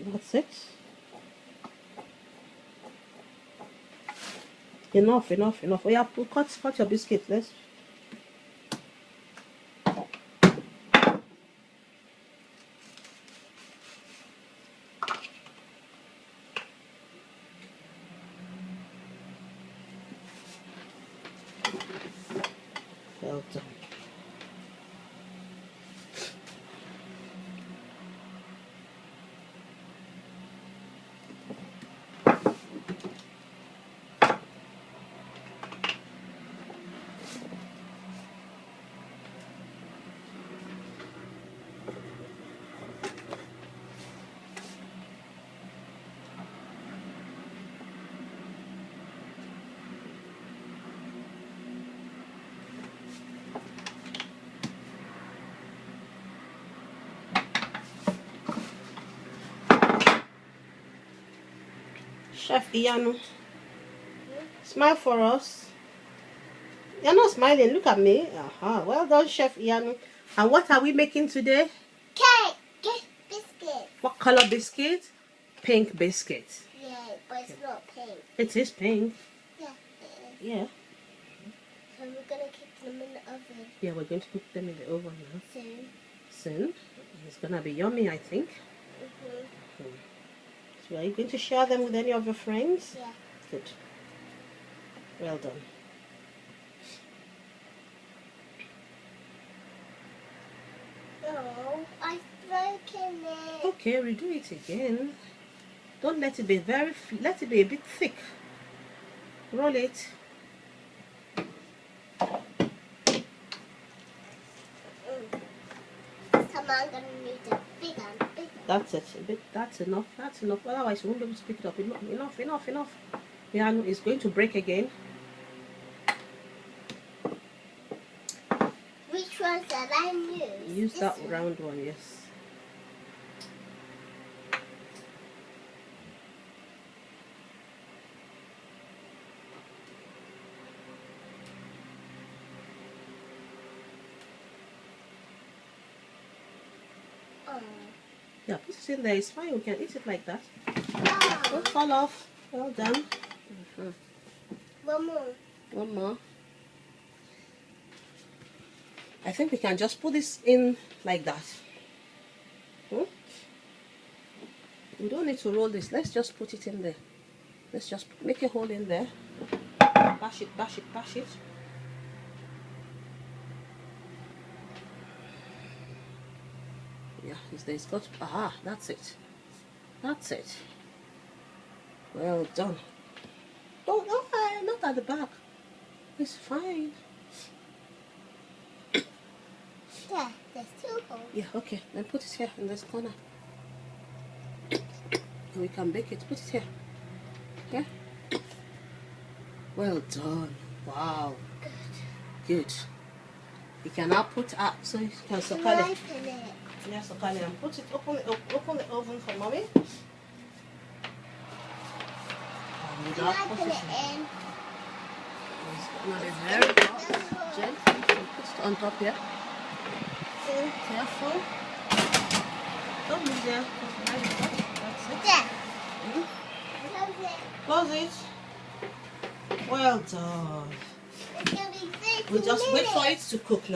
That's it. Enough. Oh yeah, cut your biscuit. Let's. Well done. Chef Iyanu, smile for us. You're not smiling. Look at me. Well done, Chef Iyanu. And what are we making today? Cake biscuit. What color biscuit? Pink biscuit. Yeah, but it's not pink. It is pink. Yeah, it is. Yeah. So we're gonna keep them in the oven. Yeah, we're going to put them in the oven now. Soon. It's gonna be yummy, I think. Mhm. So are you going to share them with any of your friends? Yeah. Good. Well done. Oh, I've broken it. Okay, redo it again. Don't let it be let it be a bit thick. Roll it. I'm gonna need a bigger. That's it. That's enough. That's enough. Otherwise, you won't be able to pick it up. Enough. Yeah, it's going to break again. Which one should I use? Use that round one, yes. Yeah, put it in there. It's fine. We can eat it like that. Don't fall off. Well done. One more. I think we can just put this in like that. We don't need to roll this. Let's just put it in there. Let's just make a hole in there. Bash it. Yeah, it's got. That's it. Well done. Don't, not at the back. It's fine. Yeah, there's two holes. Yeah, okay. Then put it here in this corner. And we can bake it. Put it here. Okay? Well done. Wow. Good. You can now put up so you can Sokale. Open it. Yeah, Sokale, and put it. Open the oven for mommy. Can I put it in? It's gonna be very hot. Gently. Put it on top here. Careful. Don't move there. That's it. Yeah. Close it. Well done. It's gonna be 30 We'll just wait for it minutes. to cook now.